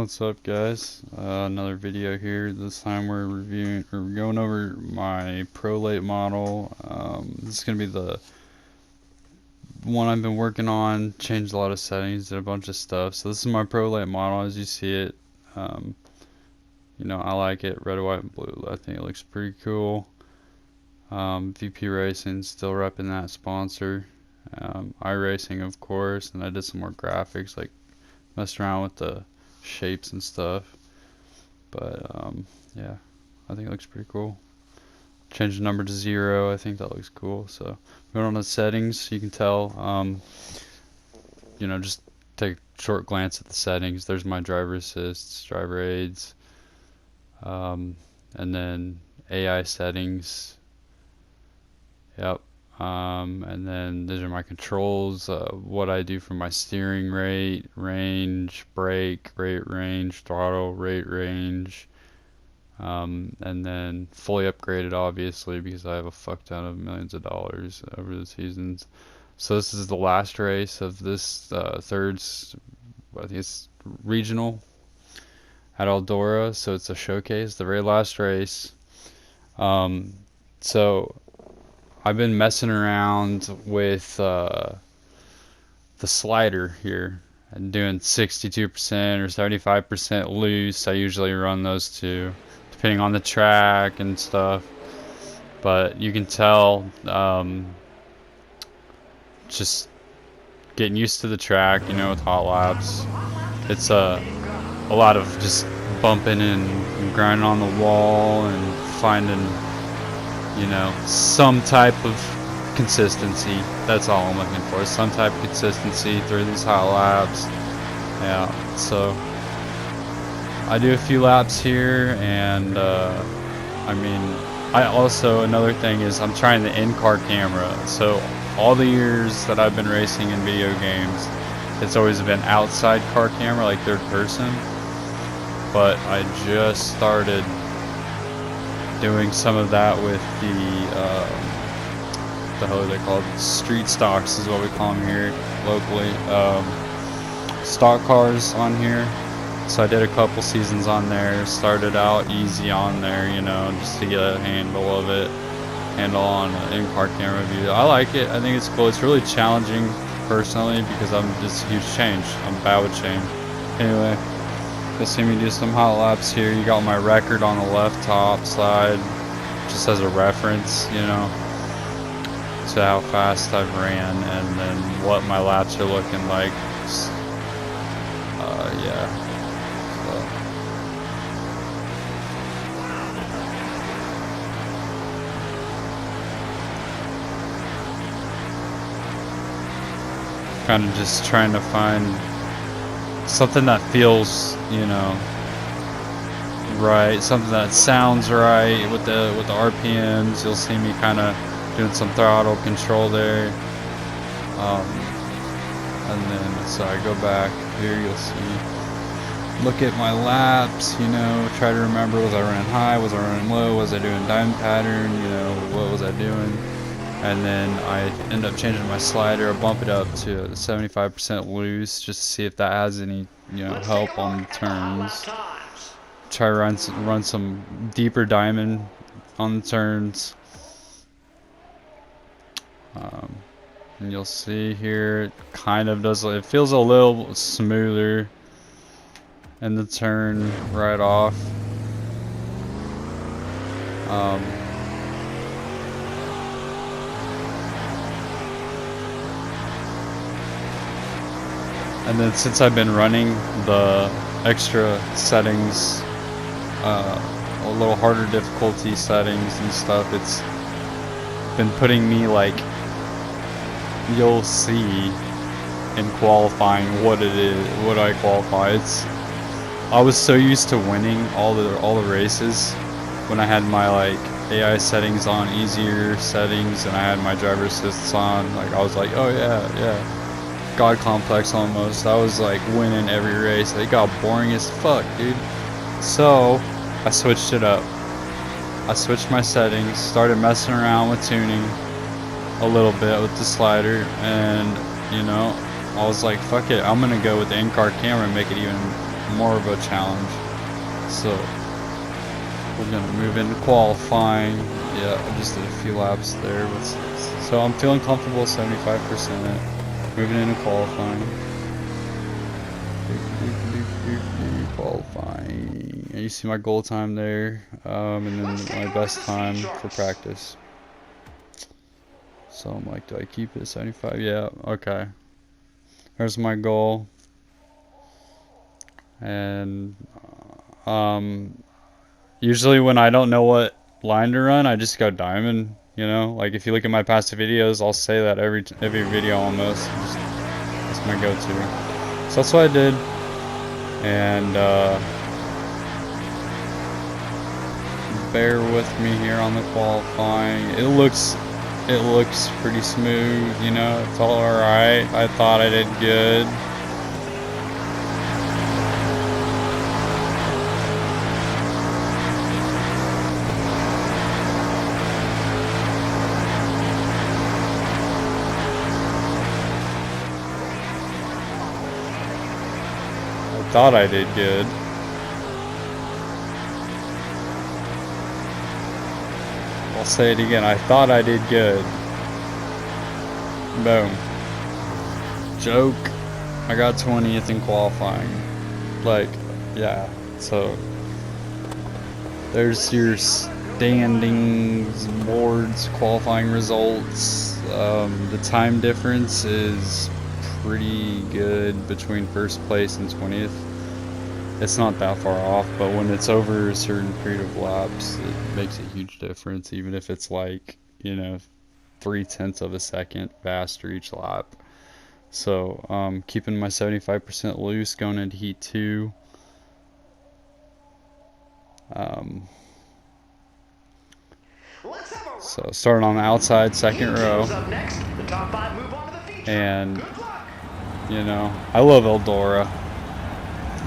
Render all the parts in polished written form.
What's up, guys? Another video here. This time we're going over my Pro late model. This is gonna be the one I've been working on. Changed a lot of settings, did a bunch of stuff. So this is my Pro late model as you see it. I like it, red, white, and blue. I think it looks pretty cool. VP Racing, still repping that sponsor. iRacing, of course, and I did some more graphics, like messed around with the shapes and stuff. But yeah, I think it looks pretty cool. Change the number to 0. I think that looks cool. So going on the settings, you can tell. Just take a short glance at the settings. There's my driver assists, driver aids, and then AI settings. Yep. And then these are my controls, what I do for my steering rate, range, brake, rate range, throttle, rate range, and then fully upgraded obviously because I have a fuck ton of millions of dollars over the seasons. So this is the last race of this I think it's regional at Eldora, so it's a showcase, the very last race. So I've been messing around with the slider here and doing 62% or 75% loose. I usually run those two depending on the track and stuff, but you can tell just getting used to the track, with hot laps. It's a lot of just bumping and grinding on the wall and finding some type of consistency. That's all I'm looking for, some type of consistency through these hot laps. Yeah, so I do a few laps here, and another thing is I'm trying the in-car camera. So all the years that I've been racing in video games, it's always been outside car camera, like third person, but I just started doing some of that with the hell are they called? Street stocks is what we call them here locally. Stock cars on here. So I did a couple seasons on there. Started out easy on there, just to get a handle on an in-car camera view. I like it. I think it's cool. It's really challenging personally because I'm just a huge change. I'm bad with change. Anyway. You'll see me do some hot laps here. You got my record on the left top side, just as a reference, to how fast I've ran, and then what my laps are looking like. Yeah. So. Kind of just trying to find something that feels, right, something that sounds right with the RPMs. You'll see me kind of doing some throttle control there, and then so I go back here. You'll see, look at my laps. Try to remember, was I running high? Was I running low? Was I doing diamond pattern? What was I doing? And then I end up changing my slider. I bump it up to 75% loose just to see if that has any, help on the turns. Try to run some deeper diamond on the turns. And you'll see here, it kind of does. It feels a little smoother in the turn right off. And then since I've been running the extra settings, a little harder difficulty settings and stuff, it's been putting me, like, you'll see in qualifying what it is, what I qualify. I was so used to winning all the races when I had my, like, AI settings on, easier settings, and I had my driver assists on. Like, I was like, oh yeah. God complex almost. I was like winning every race. It got boring as fuck, dude. So I switched it up. I switched my settings, started messing around with tuning a little bit with the slider, and I was like, fuck it, I'm gonna go with the in-car camera and make it even more of a challenge. So we're gonna move into qualifying. Yeah, I just did a few laps there. So I'm feeling comfortable 75%. Moving into qualifying. Qualifying. And you see my goal time there, and then my best time for practice. So I'm like, do I keep it 75? Yeah, okay. There's my goal. And usually when I don't know what line to run, I just go diamond. You know, like if you look at my past videos, I'll say that every video almost. That's my go-to. So that's what I did. And bear with me here on the qualifying. It looks pretty smooth. You know, it's all alright. I thought I did good. Thought I did good. I'll say it again. I thought I did good. Boom. Joke. I got 20th in qualifying. Like, yeah. So there's your standings, boards, qualifying results. The time difference is pretty good between first place and 20th. It's not that far off, but when it's over a certain period of laps, it makes a huge difference, even if it's like, you know, 0.3 of a second faster each lap. So keeping my 75% loose going into heat 2. So starting on the outside, second row. And you know, I love Eldora.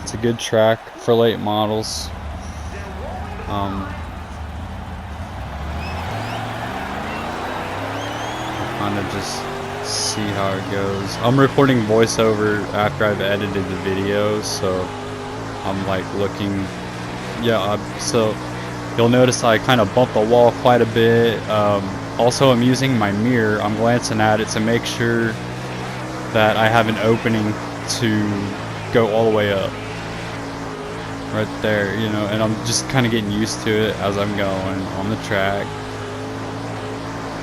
It's a good track for late models. Kind of just see how it goes. I'm recording voiceover after I've edited the video, so I'm like looking. Yeah, so you'll notice I kind of bump the wall quite a bit. Also, I'm using my mirror. I'm glancing at it to make sure that I have an opening to go all the way up. Right there, you know, and I'm just kind of getting used to it as I'm going on the track.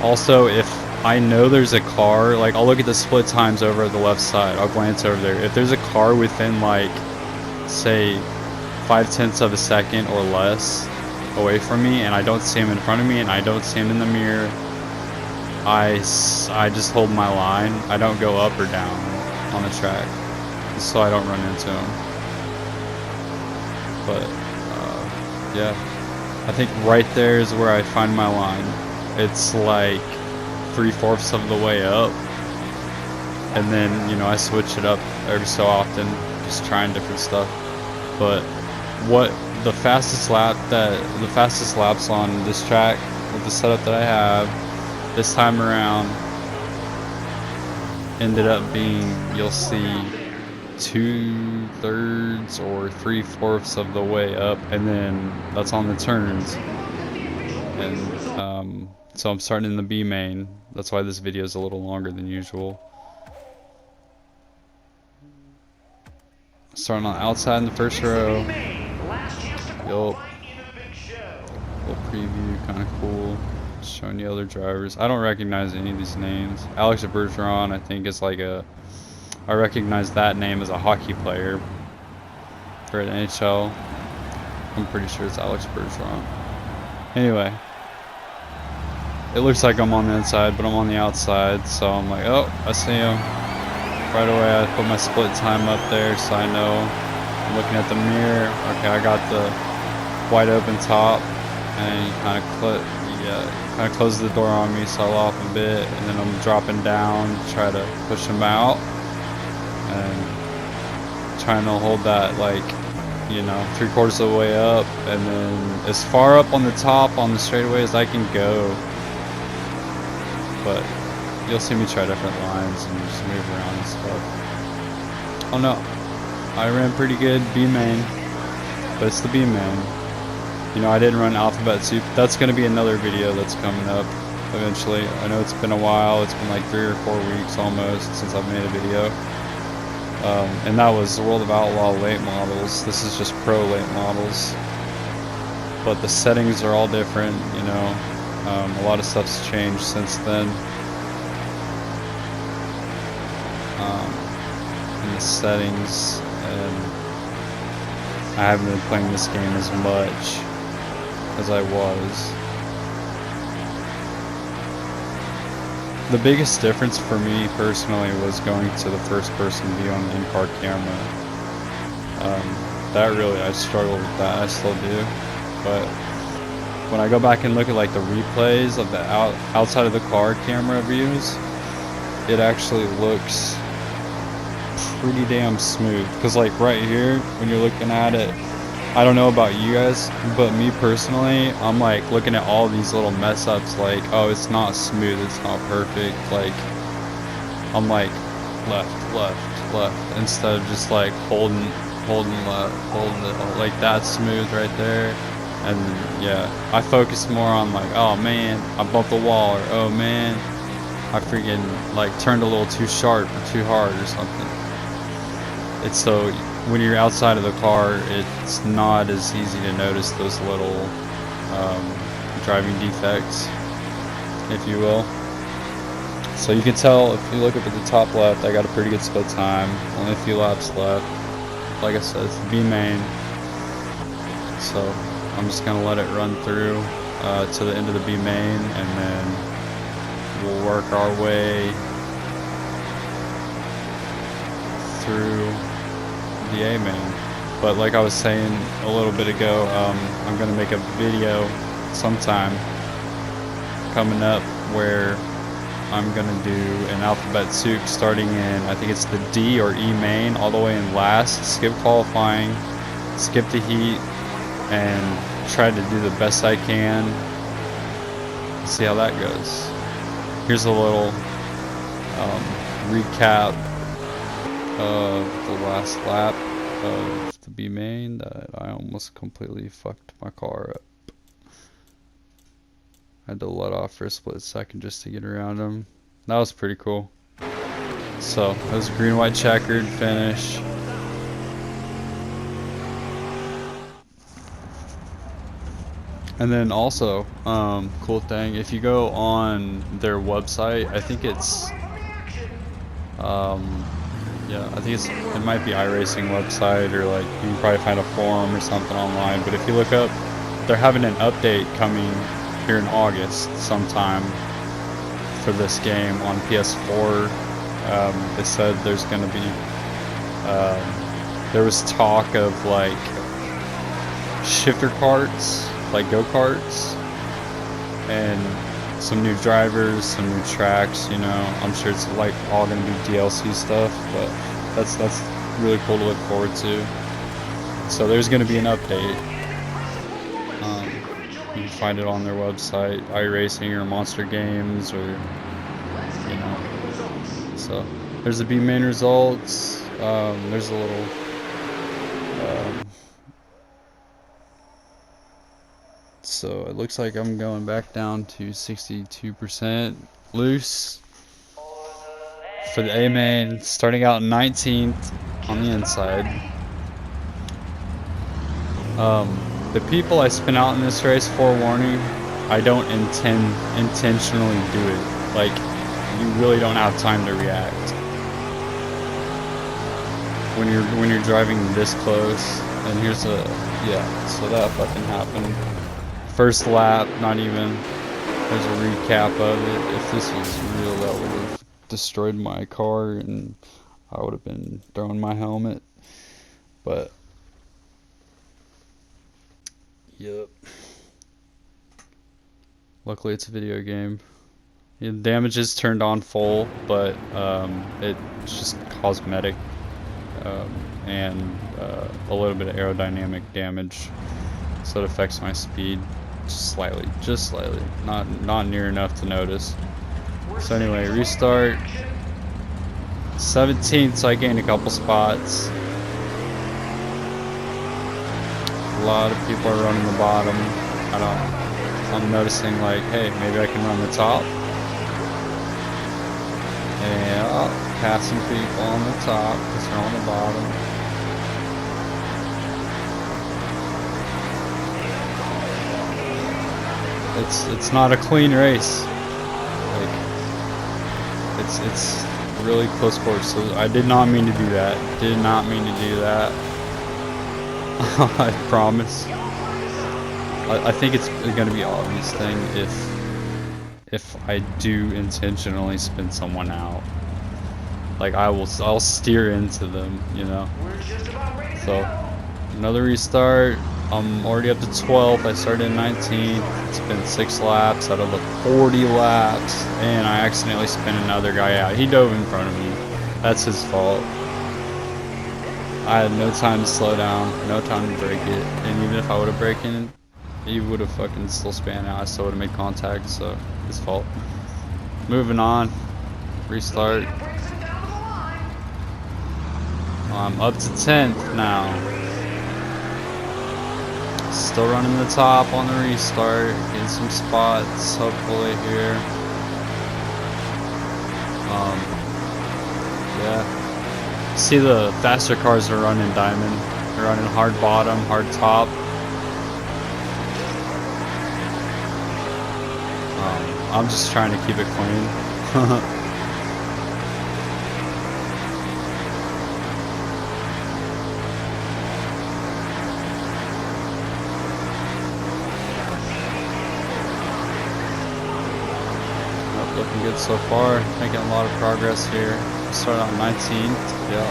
Also, if I know there's a car, like I'll look at the split times over at the left side. I'll glance over there. If there's a car within like, say, 0.5 of a second or less away from me, and I don't see him in front of me, and I don't see him in the mirror, I just hold my line. I don't go up or down on the track, so I don't run into him. But yeah, I think right there is where I find my line. It's like 3/4 of the way up, and then, you know, I switch it up every so often, just trying different stuff. But what the fastest laps on this track with the setup that I have this time around ended up being, you'll see, 2/3 or 3/4 of the way up, and then that's on the turns. And so I'm starting in the B main. That's why this video is a little longer than usual. Starting on the outside in the first row. Yup. Little preview, kind of cool. Showing the other drivers. I don't recognize any of these names. Alex Bergeron, I think, is like I recognize that name as a hockey player for the NHL. I'm pretty sure it's Alex Bergeron. Anyway, it looks like I'm on the inside, but I'm on the outside, so I'm like, oh, I see him. Right away, I put my split time up there, so I know. I'm looking at the mirror. Okay, I got the wide open top, and he kind of closes the door on me, so I off a bit, and then I'm dropping down to try to push him out, and trying to hold that, like, you know, 3/4 of the way up, and then as far up on the top on the straightaway as I can go. But you'll see me try different lines and just move around and stuff. Oh no, I ran pretty good B main, but it's the B main. You know, I didn't run alphabet soup. That's going to be another video that's coming up eventually. I know it's been a while. It's been like 3 or 4 weeks almost since I've made a video. And that was the World of Outlaw late models. This is just pro late models. But the settings are all different, you know. A lot of stuff's changed since then. In the settings, and I haven't been playing this game as much as I was. The biggest difference for me personally was going to the first person view on the in-car camera. That really, I struggled with that, I still do. But when I go back and look at like the replays of the outside of the car camera views, it actually looks pretty damn smooth. Because like right here, when you're looking at it, I don't know about you guys, but me personally, I'm like looking at all these little mess ups like, oh, it's not smooth, it's not perfect. Like, I'm like left, left, left, instead of just like holding left, holding it like that smooth right there. And yeah, I focus more on like, oh man, I bumped the wall, or oh man, I freaking like turned a little too sharp or too hard or something. It's so, when you're outside of the car, it's not as easy to notice those little driving defects, if you will. So you can tell if you look up at the top left, I got a pretty good split time, only a few laps left. Like I said, it's the B main, so I'm just gonna let it run through to the end of the B main, and then we'll work our way through the A main. But like I was saying a little bit ago, I'm gonna make a video sometime coming up where I'm gonna do an alphabet soup starting in, I think it's the D or E main, all the way in last, skip qualifying, skip the heat, and try to do the best I can. See how that goes. Here's a little recap of the last lap of the B main that I almost completely fucked my car up. I had to let off for a split second just to get around him. That was pretty cool. So it was a green-white checkered finish. And then also, cool thing, if you go on their website, I think it's yeah, I think it might be iRacing website, or like you can probably find a forum or something online. But if you look up, they're having an update coming here in August sometime for this game on PS4. They said there's going to be, there was talk of like shifter karts, like go-karts, and some new drivers, some new tracks, you know. I'm sure it's like all gonna be DLC stuff, but that's really cool to look forward to. So there's gonna be an update. You can find it on their website, iRacing or Monster Games, or you know. So there's the B main results. There's a little so it looks like I'm going back down to 62% loose for the A main, starting out 19th on the inside. The people I spin out in this race, forewarning, I don't intentionally do it. Like, you really don't have time to react when you're driving this close. And here's a, yeah, so that fucking happened. First lap, not even. There's a recap of it. If this was real, that would have destroyed my car, and I would have been throwing my helmet. But yep. Luckily, it's a video game. The damage is turned on full, but it's just cosmetic, and a little bit of aerodynamic damage, so it affects my speed just slightly, not near enough to notice. So anyway, restart. 17th, so I gained a couple spots. lot of people are running the bottom. I'm noticing like, hey, maybe I can run the top. Yeah, passing people on the top because they're on the bottom. It's not a clean race. Like it's really close quarters. So I did not mean to do that. Did not mean to do that. I promise. I think it's gonna be an obvious thing if I do intentionally spin someone out. Like I'll steer into them, you know. So another restart. I'm already up to 12th. I started in 19th. It's been 6 laps out of the 40 laps, and I accidentally spun another guy out. He dove in front of me. That's his fault. I had no time to slow down, no time to break it, and even if I would have broken, he would have fucking still span out. I still would have made contact, so his fault. Moving on. Restart. I'm up to 10th now. Still running the top on the restart, getting some spots hopefully here. Yeah. See, the faster cars are running diamond. They're running hard bottom, hard top. I'm just trying to keep it clean. Looking good so far, making a lot of progress here. Started on 19th, yeah.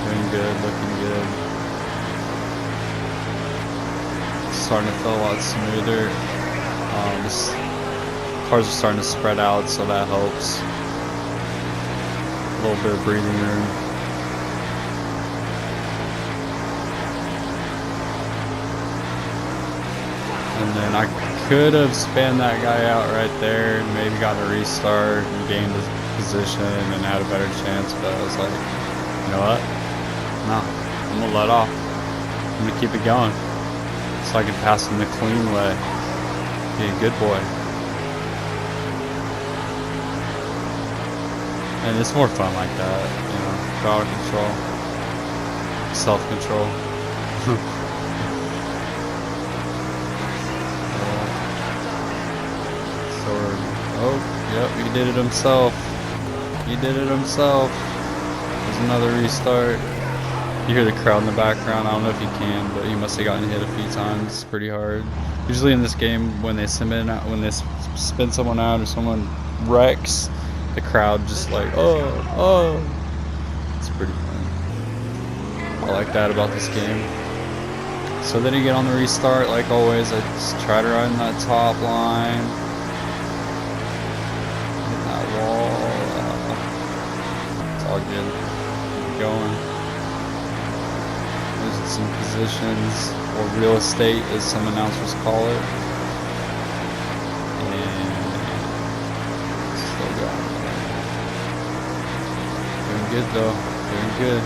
Doing good, looking good. Starting to feel a lot smoother. Cars are starting to spread out, so that helps. A little bit of breathing room. And then I could have spanned that guy out right there and maybe got a restart and gained a position and had a better chance, but I was like, you know what? No, I'm gonna let off. I'm gonna keep it going so I can pass him the clean way. Be a good boy. And it's more fun like that, you know, power control, self-control. Oh, yep, he did it himself. He did it himself. There's another restart. You hear the crowd in the background. I don't know if you can, but he must have gotten hit a few times pretty hard. Usually in this game, when they spin someone out or someone wrecks, the crowd just like, oh. It's pretty fun. I like that about this game. So then you get on the restart, like always, I just try to run that top line. It's all good. Keep going. Losing some positions, or real estate as some announcers call it. And still going. Doing good though. Doing good.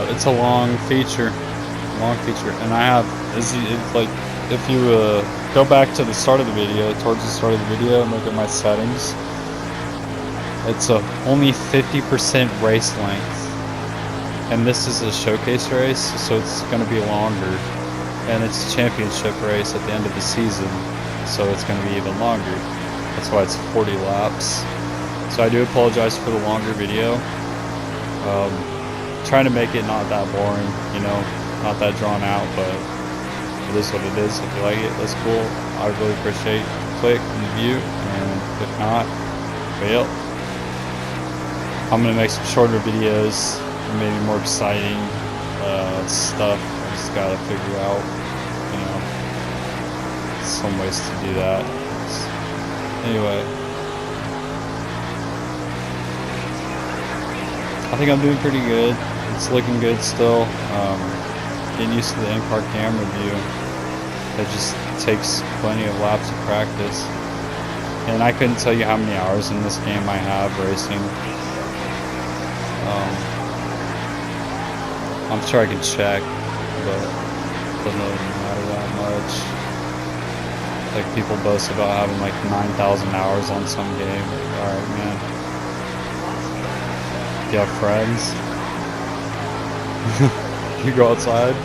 It's a long feature, and I have, like, if you go back to the start of the video, towards the start of the video, and look at my settings, it's only 50% race length, and this is a showcase race, so it's going to be longer, and it's a championship race at the end of the season, so it's going to be even longer. That's why it's 40 laps. So I do apologize for the longer video. Trying to make it not that boring, you know, not that drawn out, but it is what it is. If you like it, that's cool. I really appreciate the click and the view, and if not, But yep, I'm gonna make some shorter videos, maybe more exciting stuff. I just gotta figure out, you know, some ways to do that. Anyway, I think I'm doing pretty good. It's looking good still. Getting used to the in-car camera view. It just takes plenty of laps of practice. And I couldn't tell you how many hours in this game I have racing. I'm sure I can check, but it doesn't really matter that much. Like, people boast about having like 9,000 hours on some game. Alright, man. Do you have friends? You go outside?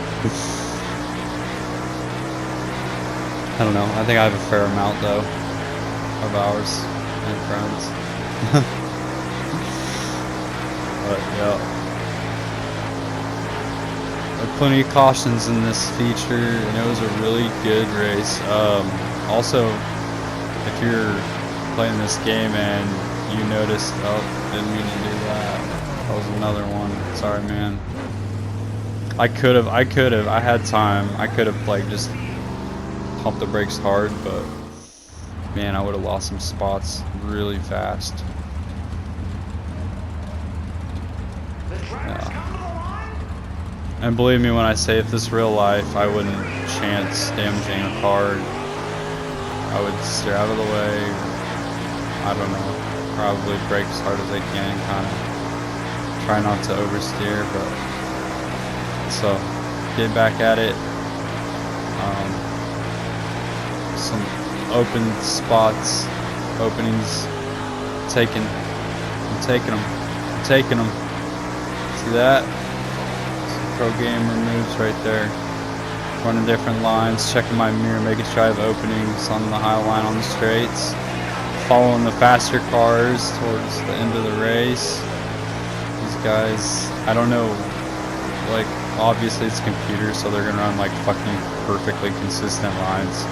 I don't know. I think I have a fair amount though of hours and friends. But yeah, there are plenty of cautions in this feature, and it was a really good race. Also, if you're playing this game and you noticed, oh, didn't mean to do that. That was another one. Sorry, man. I had time. I could have like just pumped the brakes hard, but man, I would have lost some spots really fast. Yeah. And believe me when I say, if this real life, I wouldn't chance damaging a car. I would steer out of the way. I don't know. Probably brake as hard as I can, kind of try not to oversteer, but so get back at it. Some open spots, openings, I'm taking them. See that? Some pro gamer moves right there. Running different lines, checking my mirror, making sure I have openings on the high line on the straights. Following the faster cars towards the end of the race. These guys, I don't know, like, obviously it's computer, so they're gonna run like fucking perfectly consistent lines.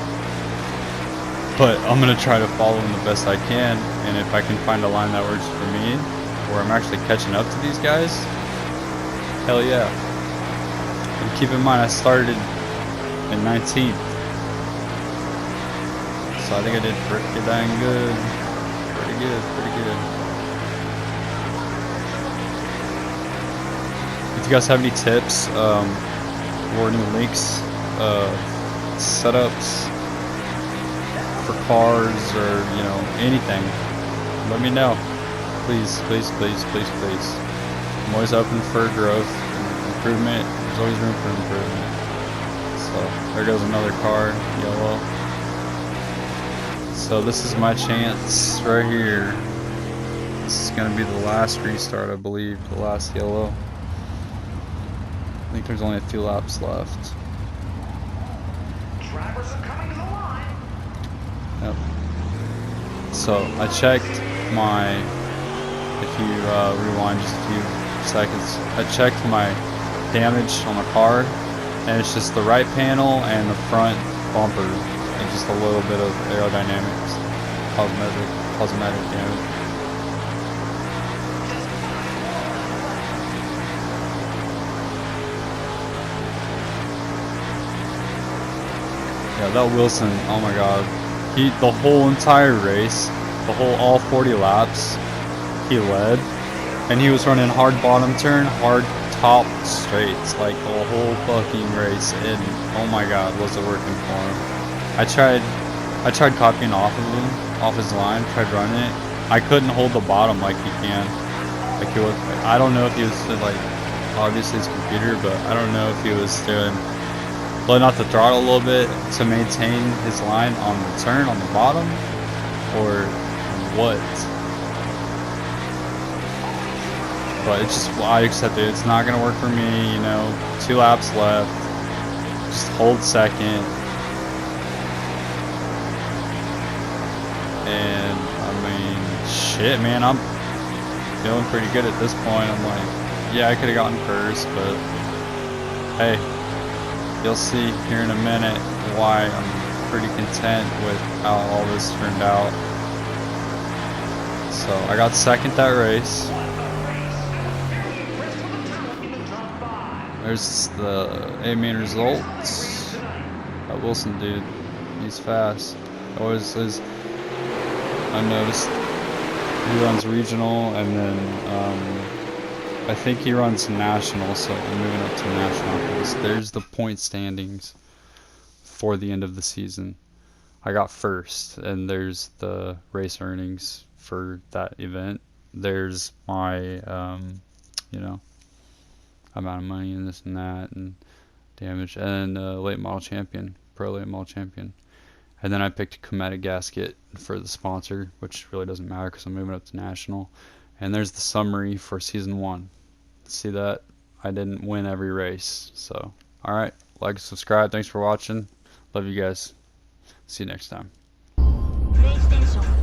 But I'm gonna try to follow them the best I can, and if I can find a line that works for me, where I'm actually catching up to these guys, hell yeah. And keep in mind, I started in 19th, so I think I did pretty dang good. Pretty good. If you guys have any tips or any links, setups for cars, or you know, anything, let me know. Please. I'm always open for growth and improvement. There's always room for improvement. So there goes another car, yellow. So this is my chance right here. This is gonna be the last restart, I believe, the last yellow. I think there's only a few laps left. Drivers are coming to the line. Yep. So I checked my, if you rewind just a few seconds, I checked my damage on the car, and it's just the right panel and the front bumper, and just a little bit of aerodynamics, cosmetic damage. Yeah, that Wilson, oh my god. The whole entire race, all 40 laps, he led. And he was running hard bottom turn, hard top straights, like the whole fucking race. And oh my god, was it working for him. I tried copying off of him, off his line, tried running it. I couldn't hold the bottom like he can. Like he was, I don't know if he was like, obviously it's computer, but I don't know if he was doing, letting out the throttle a little bit to maintain his line on the turn on the bottom, or what. But it's just, I accept it. It's not gonna work for me, you know. 2 laps left. Just hold second. And I mean, shit, man, I'm feeling pretty good at this point. I'm like, yeah, I could have gotten first, but hey, you'll see here in a minute why I'm pretty content with how all this turned out. So I got second that race. There's the A main results. That Wilson dude, he's fast. Always is. I noticed he runs regional, and then I think he runs national. So I'm moving up to national. There's the point standings for the end of the season. I got first, and there's the race earnings for that event. There's my, you know, amount of money and this and that, and damage, and late model champion, pro late model champion. And then I picked a Cometa gasket for the sponsor, which really doesn't matter because I'm moving up to national. And there's the summary for season 1. See that? I didn't win every race. So, alright, like and subscribe. Thanks for watching. Love you guys. See you next time. PlayStation